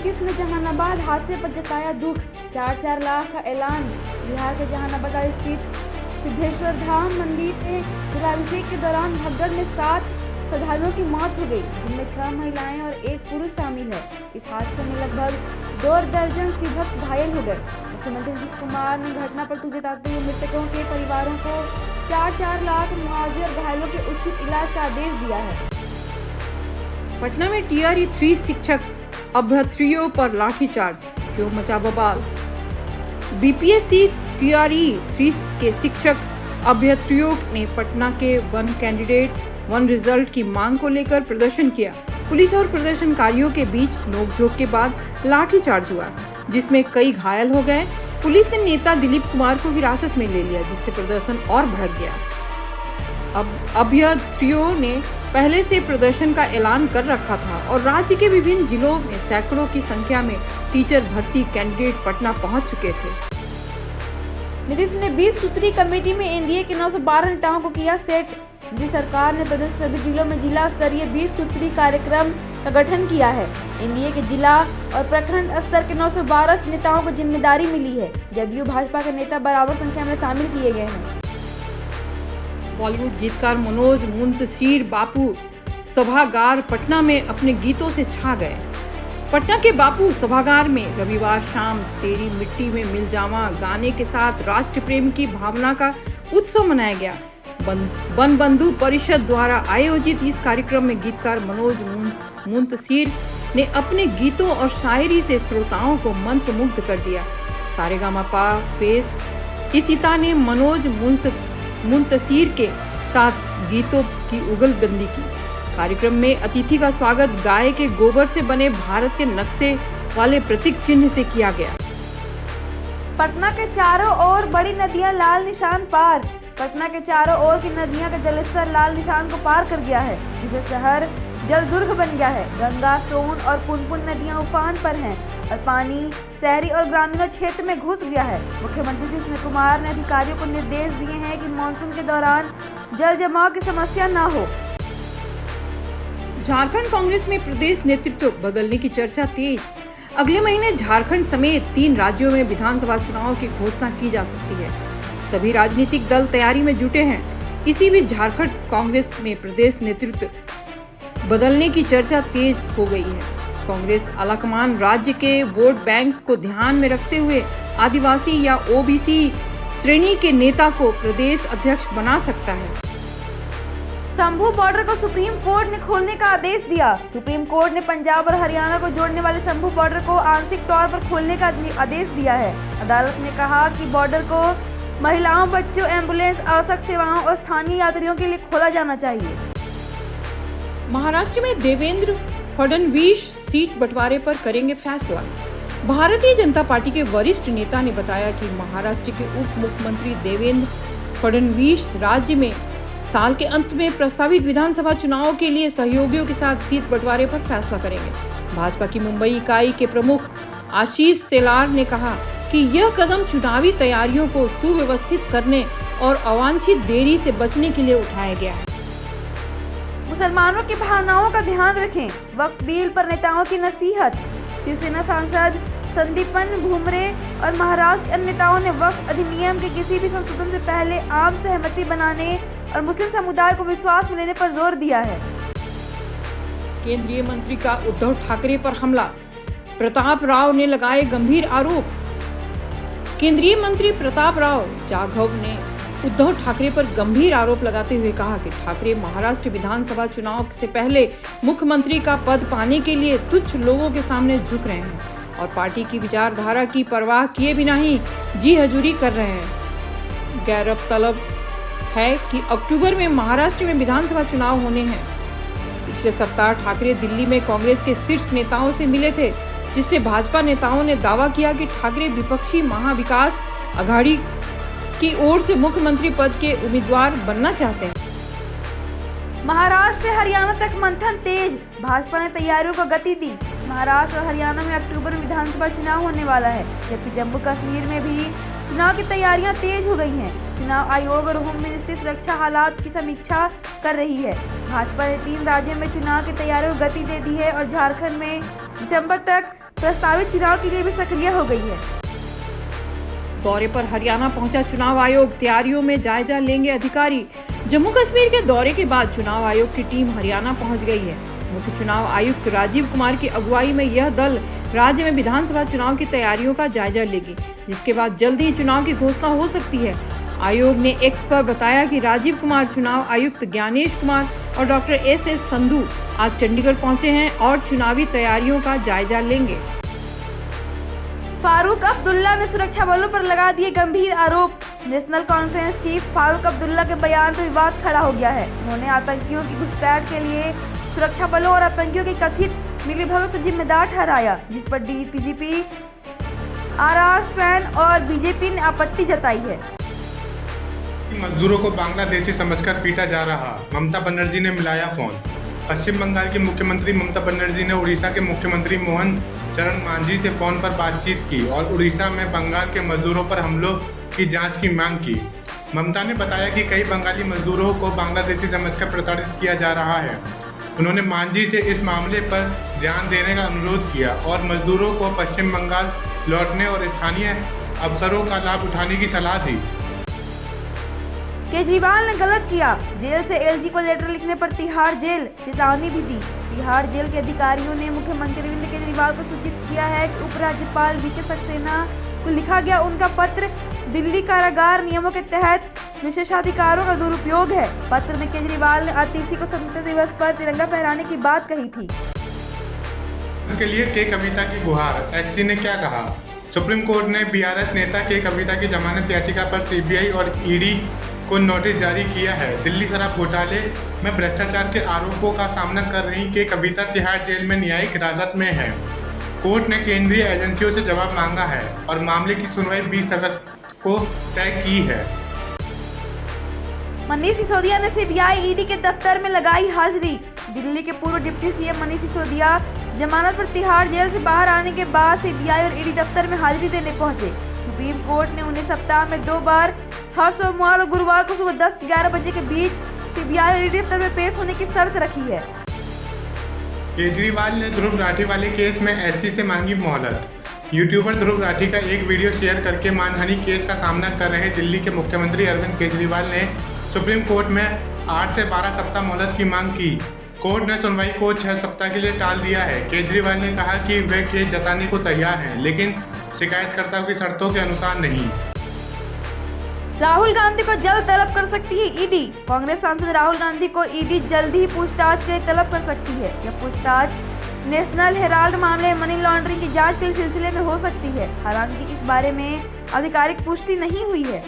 नीतीश ने जहानाबाद हादसे पर जताया दुख, 4-4 लाख का ऐलान। बिहार के जहानाबाद स्थित सिद्धेश्वर धाम मंदिर में जलाभिषेक के दौरान भगदड़ में 7 श्रद्धालुओं की मौत हो गई, जिनमें 6 महिलाएं और 1 पुरुष शामिल है। इस हादसे में लगभग 2 दर्जन से भक्त घायल हो गए। मुख्यमंत्री नीतीश कुमार ने घटना पर दुख जताते हुए मृतकों के परिवारों को 4-4 लाख मुआवजे और घायलों के उचित इलाज का आदेश दिया है। पटना में टीआरई 3 शिक्षक अभ्यर्थियों पर लाठीचार्ज, क्यों मचा बवाल। बीपीएससी टीआरई 3 के शिक्षक अभ्यर्थियों ने पटना के 1 कैंडिडेट 1 रिजल्ट की मांग को लेकर प्रदर्शन किया। पुलिस और प्रदर्शनकारियों के बीच नोकझोंक के बाद लाठीचार्ज हुआ, जिसमें कई घायल हो गए। पुलिस ने नेता दिलीप कुमार को हिरासत में ले लिया, जिससे प्रदर्शन और भड़क गया। अब अभ्यर्थियों ने पहले से प्रदर्शन का ऐलान कर रखा था और राज्य के विभिन्न जिलों में सैकड़ों की संख्या में टीचर भर्ती कैंडिडेट पटना पहुंच चुके थे। नीतीश ने 20 सूत्री कमेटी में एनडीए के 912 नेताओं को किया सेट। जिस सरकार ने प्रदेश के सभी जिलों में जिला स्तरीय 20 सूत्री कार्यक्रम का गठन किया है। एनडीए के जिला और प्रखंड स्तर के 912 नेताओं को जिम्मेदारी मिली है। जदयू भाजपा के नेता बराबर संख्या में शामिल किए गए हैं। बॉलीवुड गीतकार मनोज मुंतशिर बापू सभागार पटना में अपने गीतों से छा गए। पटना के बापू सभागार में रविवार शाम तेरी मिट्टी में मिल जावा गाने के साथ राष्ट्र प्रेम की भावना का उत्सव मनाया गया। वन बंधु परिषद द्वारा आयोजित इस कार्यक्रम में गीतकार मनोज मुंतशिर ने अपने गीतों और शायरी से श्रोताओं को मंत्रमुग्ध कर दिया। सारेगामापा पेश इशिता ने मनोज मुंतशिर के साथ गीतों की उगलबंदी की। कार्यक्रम में अतिथि का स्वागत गाय के गोबर से बने भारत के नक्शे वाले प्रतीक चिन्ह से किया गया। पटना के चारों ओर बड़ी नदियां लाल निशान पार। पटना के चारों ओर की नदियां का जलस्तर लाल निशान को पार कर गया है, जिससे शहर जलदुर्ग बन गया है। गंगा, सोन और पुनपुन नदियां उफान पर हैं और पानी शहरी और ग्रामीण क्षेत्र में घुस गया है। मुख्यमंत्री नीतीश कुमार ने अधिकारियों को निर्देश दिए हैं कि मानसून के दौरान जल जमाव की समस्या न हो। झारखंड कांग्रेस में प्रदेश नेतृत्व बदलने की चर्चा तेज। अगले महीने झारखंड समेत 3 राज्यों में विधानसभा चुनाव की घोषणा की जा सकती है। सभी राजनीतिक दल तैयारी में जुटे हैं। इसी बीच झारखंड कांग्रेस में प्रदेश नेतृत्व बदलने की चर्चा तेज हो गई है। कांग्रेस आलाकमान राज्य के वोट बैंक को ध्यान में रखते हुए आदिवासी या ओबीसी श्रेणी के नेता को प्रदेश अध्यक्ष बना सकता है। शंभू बॉर्डर को सुप्रीम कोर्ट ने खोलने का आदेश दिया। सुप्रीम कोर्ट ने पंजाब और हरियाणा को जोड़ने वाले शंभू बॉर्डर को आंशिक तौर पर खोलने का आदेश दिया है। अदालत ने कहा कि बॉर्डर को महिलाओं, बच्चों, एम्बुलेंस, आवश्यक सेवाओं और स्थानीय यात्रियों के लिए खोला जाना चाहिए। महाराष्ट्र में देवेंद्र फडणवीस सीट बंटवारे पर करेंगे फैसला। भारतीय जनता पार्टी के वरिष्ठ नेता ने बताया कि महाराष्ट्र के उप मुख्यमंत्री देवेंद्र फडणवीस राज्य में साल के अंत में प्रस्तावित विधानसभा चुनाव के लिए सहयोगियों के साथ सीट बंटवारे पर फैसला करेंगे। भाजपा की मुंबई इकाई के प्रमुख आशीष शेलार ने कहा कि यह कदम चुनावी तैयारियों को सुव्यवस्थित करने और अवांछित देरी से बचने के लिए उठाया गया है। मुसलमानों की भावनाओं का ध्यान रखें, वक्फ बिल पर नेताओं की नसीहत। शिवसेना सांसद संदीपन भुमरे और महाराष्ट्र अन्य नेताओं ने वक्फ अधिनियम के किसी भी संशोधन से पहले आम सहमति बनाने और मुस्लिम समुदाय को विश्वास में लेने पर जोर दिया है। केंद्रीय मंत्री का उद्धव ठाकरे पर हमला, प्रताप राव ने लगाए गंभीर आरोप। केंद्रीय मंत्री प्रताप राव जाधव ने उद्धव ठाकरे पर गंभीर आरोप लगाते हुए कहा कि ठाकरे महाराष्ट्र विधानसभा चुनाव से पहले मुख्यमंत्री का पद पाने के लिए तुच्छ लोगों के सामने झुक रहे हैं और पार्टी की विचारधारा की परवाह किए बिना ही जी हजूरी कर रहे हैं। गौरतलब है कि अक्टूबर में महाराष्ट्र में विधानसभा चुनाव होने हैं। पिछले सप्ताह ठाकरे दिल्ली में कांग्रेस के शीर्ष नेताओं से मिले थे, जिससे भाजपा नेताओं ने दावा किया कि ठाकरे विपक्षी महाविकास अघाड़ी की ओर से मुख्यमंत्री पद के उम्मीदवार बनना चाहते हैं। महाराष्ट्र से हरियाणा तक मंथन तेज, भाजपा ने तैयारियों को गति दी। महाराष्ट्र और हरियाणा में अक्टूबर में विधानसभा चुनाव होने वाला है, जबकि जम्मू कश्मीर में भी चुनाव की तैयारियां तेज हो गई हैं। चुनाव आयोग और होम मिनिस्ट्री सुरक्षा हालात की समीक्षा कर रही है। भाजपा ने 3 राज्यों में चुनाव की तैयारियों को गति दे दी है और झारखंड में दिसंबर तक प्रस्तावित चुनाव के लिए भी सक्रिय हो गई है। दौरे पर हरियाणा पहुंचा चुनाव आयोग, तैयारियों में जायजा लेंगे अधिकारी। जम्मू कश्मीर के दौरे के बाद चुनाव आयोग की टीम हरियाणा पहुंच गई है। मुख्य चुनाव आयुक्त राजीव कुमार की अगुवाई में यह दल राज्य में विधानसभा चुनाव की तैयारियों का जायजा लेगी, जिसके बाद जल्द ही चुनाव की घोषणा हो सकती है। आयोग ने एक्स पर बताया कि राजीव कुमार, चुनाव आयुक्त ज्ञानेश कुमार और डॉक्टर एस संधू आज चंडीगढ़ पहुंचे हैं और चुनावी तैयारियों का जायजा लेंगे। फारूक अब्दुल्ला ने सुरक्षा बलों पर लगा दिए गंभीर आरोप। National conference chief Farooq Abdullah के बयान पर विवाद खड़ा हो गया है। उन्होंने आतंकियों की घुसपैठ के लिए सुरक्षा बलों और आतंकियों की कथित मिलीभगत को जिम्मेदार ठहराया, जिस पर डीजीपी आर स्वैन और बीजेपी ने आपत्ति जताई है। मजदूरों को बांग्लादेशी समझकर पीटा जा रहा, ममता बनर्जी ने मिलाया फोन। पश्चिम बंगाल की मुख्यमंत्री ममता बनर्जी ने उड़ीसा के मुख्यमंत्री मोहन चरण मांझी से फोन पर बातचीत की और उड़ीसा में बंगाल के मजदूरों पर हमलों की जांच की मांग की। ममता ने बताया कि कई बंगाली मजदूरों को बांग्लादेशी समझकर प्रताड़ित किया जा रहा है। उन्होंने मांझी से इस मामले पर ध्यान देने का अनुरोध किया और मजदूरों को पश्चिम बंगाल लौटने और स्थानीय अवसरों का लाभ उठाने की सलाह दी। केजरीवाल ने गलत किया, जेल से एलजी को लेटर लिखने पर तिहाड़ जेल चेतावनी भी दी। तिहाड़ जेल के अधिकारियों ने मुख्यमंत्री अरविंद केजरीवाल को सूचित किया है कि उपराज्यपाल वीके सक्सेना को लिखा गया उनका पत्र दिल्ली कारागार नियमों के तहत विशेषाधिकारों का दुरुपयोग है। पत्र में केजरीवाल ने आतिशी को स्वतंत्रता दिवस पर तिरंगा फहराने की बात कही थी। के लिए के कविता की गुहार, एससी ने क्या कहा? सुप्रीम कोर्ट ने बीआरएस नेता के कविता की जमानत याचिका पर सीबीआई और ईडी को नोटिस जारी किया है। दिल्ली शराब घोटाले में भ्रष्टाचार के आरोपों का सामना कर रही के कविता तिहाड़ जेल में न्यायिक हिरासत में है। कोर्ट ने केंद्रीय एजेंसियों से जवाब मांगा है और मामले की सुनवाई 20 अगस्त को तय की है। मनीष सिसोदिया ने सीबीआई ईडी के दफ्तर में लगाई हाजिरी। दिल्ली के पूर्व डिप्टी सीएम मनीष सिसोदिया जमानत पर तिहाड़ जेल से बाहर आने के बाद सीबीआई और ईडी दफ्तर में हाजिरी देने पहुंचे। सुप्रीम कोर्ट ने उन्हें सप्ताह में 2 बार हर सोमवार और गुरुवार को सुबह 10-11 बजे के बीच सीबीआई और ईडी दफ्तर में पेश होने की शर्त रखी है। केजरीवाल ने ध्रुव राठी वाले केस में एससी से मांगी मोहलत। यूट्यूबर ध्रुव राठी का एक वीडियो शेयर करके मानहानि केस का सामना कर रहे दिल्ली के मुख्यमंत्री अरविंद केजरीवाल ने सुप्रीम कोर्ट में 8 से 12 सप्ताह मोहलत की मांग की। कोर्ट ने सुनवाई को 6 सप्ताह के लिए टाल दिया है। केजरीवाल ने कहा कि वे केस जताने को तैयार हैं, लेकिन शिकायतकर्ता की शर्तों के अनुसार नहीं। राहुल गांधी को जल्द तलब कर सकती है ईडी। कांग्रेस सांसद राहुल गांधी को ईडी जल्द ही पूछताछ के लिए तलब कर सकती है। यह पूछताछ नेशनल हेराल्ड मामले में मनी लॉन्ड्रिंग की जांच के सिलसिले में हो सकती है। हालांकि इस बारे में आधिकारिक पुष्टि नहीं हुई है।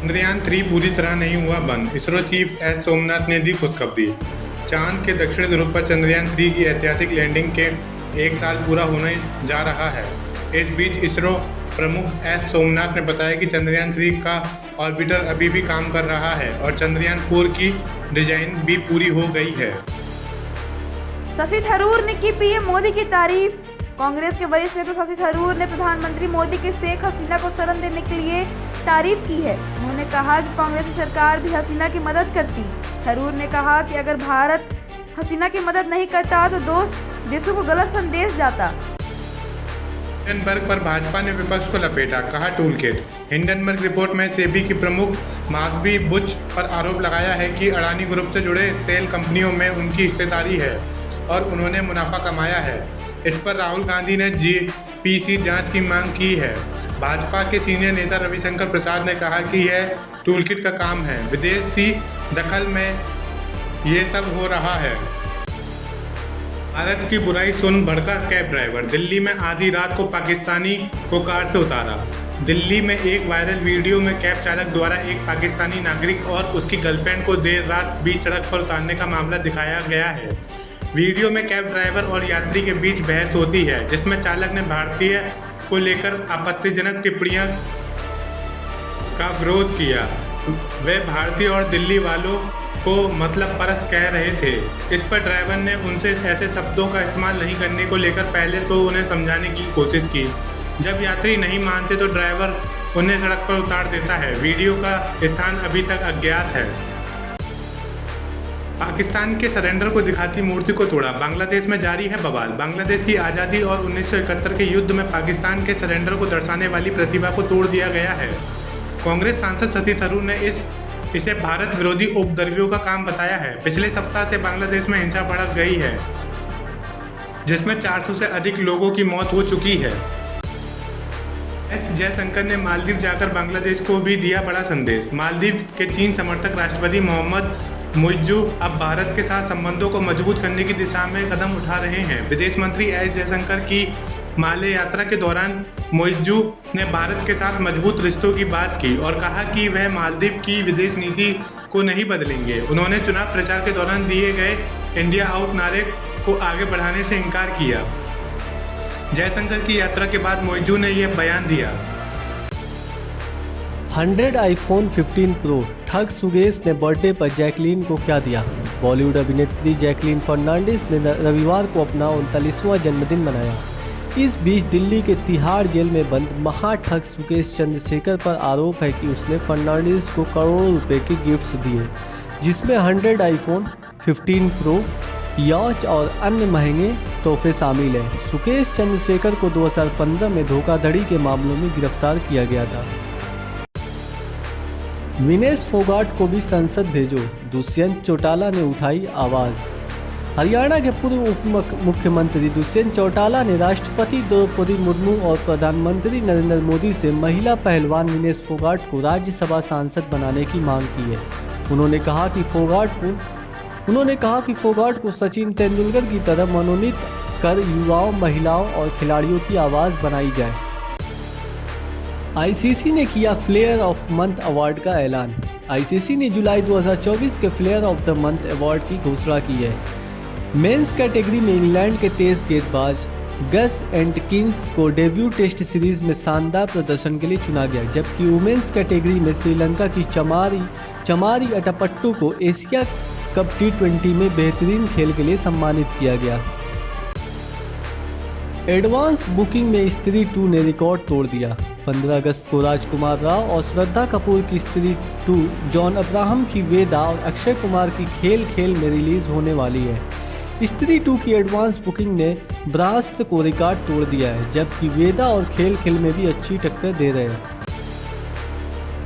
चंद्रयान 3 पूरी तरह नहीं हुआ बंद, इसरो चीफ एस सोमनाथ ने दी खुशखबरी। चांद के दक्षिणी ध्रुव पर चंद्रयान 3 की ऐतिहासिक लैंडिंग के 1 साल पूरा होने जा रहा है। इस बीच इसरो प्रमुख एस सोमनाथ ने बताया कि चंद्रयान 3 का ऑर्बिटर अभी भी काम कर रहा है और चंद्रयान 4 की डिजाइन भी पूरी हो गई है। शशि थरूर ने की पीएम मोदी की तारीफ। कांग्रेस के वरिष्ठ नेता शशि थरूर ने प्रधानमंत्री मोदी के शेख हसीना को शरण देने के लिए तारीफ की है। उन्होंने कहा कि कांग्रेस सरकार भी हसीना की मदद करती। थरूर ने कहा कि अगर भारत हसीना की मदद नहीं करता तो दोस्त देशों को गलत संदेश जाता। हिंडनबर्ग पर भाजपा ने विपक्ष को लपेटा, कहा टूलकिट। हिंडनबर्ग रिपोर्ट में सेबी की प्रमुख माधवी बुच पर आरोप लगाया है कि अडानी ग्रुप से जुड़े सेल कंपनियों में उनकी हिस्सेदारी है और उन्होंने मुनाफा कमाया है। इस पर राहुल गांधी ने जीपीसी जांच की मांग की है। भाजपा के सीनियर नेता रविशंकर प्रसाद ने कहा कि यह टूलकिट का काम है, विदेशी दखल में ये सब हो रहा है। भारत की बुराई सुन भड़का कैब ड्राइवर, दिल्ली में आधी रात को पाकिस्तानी को कार से उतारा। दिल्ली में एक वायरल वीडियो में कैब चालक द्वारा एक पाकिस्तानी नागरिक और उसकी गर्लफ्रेंड को देर रात बीच सड़क पर उतारने का मामला दिखाया गया है। वीडियो में कैब ड्राइवर और यात्री के बीच बहस होती है, जिसमें चालक ने भारतीय को लेकर आपत्तिजनक टिप्पणियां का विरोध किया। वे भारतीय और दिल्ली वालों को मतलब परस्त कह रहे थे। इस पर ड्राइवर ने उनसे ऐसे शब्दों का इस्तेमाल नहीं करने को लेकर पहले तो उन्हें समझाने की कोशिश की। जब यात्री नहीं मानते तो ड्राइवर उन्हें सड़क पर उतार देता है। वीडियो का स्थान अभी तक अज्ञात है। पाकिस्तान के सरेंडर को दिखाती मूर्ति को तोड़ा, बांग्लादेश में जारी है बवाल। बांग्लादेश की आज़ादी और 1971 के युद्ध में पाकिस्तान के सरेंडर को दर्शाने वाली प्रतिभा को तोड़ दिया गया है। कांग्रेस सांसद शशि थरूर ने इसे भारत विरोधी उपद्रवियों का काम बताया है। पिछले सप्ताह से बांग्लादेश में हिंसा भड़क गई है, जिसमें 400 से अधिक लोगों की मौत हो चुकी है। एस जयशंकर ने मालदीव जाकर बांग्लादेश को भी दिया बड़ा संदेश। मालदीव के चीन समर्थक राष्ट्रपति मोहम्मद मुइज्जू अब भारत के साथ संबंधों को मजबूत करने की दिशा में कदम उठा रहे हैं। विदेश मंत्री एस जयशंकर की माले यात्रा के दौरान मुइज्जू ने भारत के साथ मजबूत रिश्तों की बात की और कहा कि वह मालदीव की विदेश नीति को नहीं बदलेंगे। उन्होंने चुनाव प्रचार के दौरान दिए गए इंडिया आउट नारे को आगे बढ़ाने से इनकार किया। जयशंकर की यात्रा के बाद मुइज्जू ने यह बयान दिया। 100 आईफोन 15 प्रो, ठग सुगेश ने बर्थडे पर जैकलीन को क्या दिया। बॉलीवुड अभिनेत्री जैकलीन फर्नांडिस ने रविवार को अपना 39वां जन्मदिन मनाया। इस बीच दिल्ली के तिहाड़ जेल में बंद महाठग सुकेश चंद्रशेखर पर आरोप है कि उसने फर्नांडिस को करोड़ों रुपए के गिफ्ट्स दिए, जिसमें 100 आईफोन 15 प्रो, यॉच और अन्य महंगे तोहफे शामिल हैं। सुकेश चंद्रशेखर को 2015 में धोखाधड़ी के मामलों में गिरफ्तार किया गया था। विनेश फोगाट को भी संसद भेजो, दुष्यंत चौटाला ने उठाई आवाज़। हरियाणा के पूर्व उप मुख्यमंत्री दुष्यंत चौटाला ने राष्ट्रपति द्रौपदी मुर्मू और प्रधानमंत्री नरेंद्र मोदी से महिला पहलवान विनेश फोगाट को राज्यसभा सांसद बनाने की मांग की है। उन्होंने कहा कि फोगाट को सचिन तेंदुलकर की तरह मनोनीत कर युवाओं, महिलाओं और खिलाड़ियों की आवाज़ बनाई जाए। आईसीसी ने किया प्लेयर ऑफ मंथ अवार्ड का ऐलान। आईसीसी ने जुलाई 2024 के player of the month award की घोषणा की है। मेंस कैटेगरी में इंग्लैंड के तेज गेंदबाज गस एंटकिंस को डेब्यू टेस्ट सीरीज में शानदार प्रदर्शन के लिए चुना गया, जबकि वुमेन्स कैटेगरी में श्रीलंका की चमारी अटापट्टू को एशिया कप T20 में बेहतरीन खेल के लिए सम्मानित किया गया। एडवांस बुकिंग में स्त्री 2 ने रिकॉर्ड तोड़ दिया। 15 अगस्त को राजकुमार राव और श्रद्धा कपूर की स्त्री 2, जॉन अब्राहम की वेदा और अक्षय कुमार की खेल में रिलीज होने वाली है। स्त्री 2 की एडवांस बुकिंग ने ब्रास्ट को रिकॉर्ड तोड़ दिया है, जबकि वेदा और खेल में भी अच्छी टक्कर दे रहे हैं।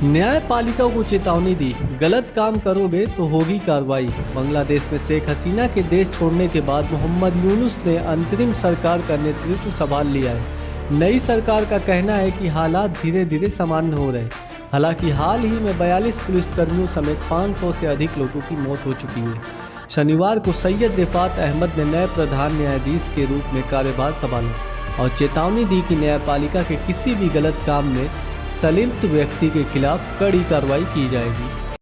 न्यायपालिका को चेतावनी दी, गलत काम करोगे तो होगी कार्रवाई। बांग्लादेश में शेख हसीना के देश छोड़ने के बाद मोहम्मद यूनुस ने अंतरिम सरकार का नेतृत्व संभाल लिया है। नई सरकार का कहना है कि हालात धीरे धीरे सामान्य हो रहे। हालांकि हाल ही में 42 पुलिसकर्मियों समेत 500 से अधिक लोगों की मौत हो चुकी है। शनिवार को सैयद रिफात अहमद ने नए प्रधान न्यायाधीश के रूप में कार्यभार संभाला और चेतावनी दी कि न्यायपालिका के किसी भी गलत काम में संलिप्त व्यक्ति के खिलाफ कड़ी कार्रवाई की जाएगी।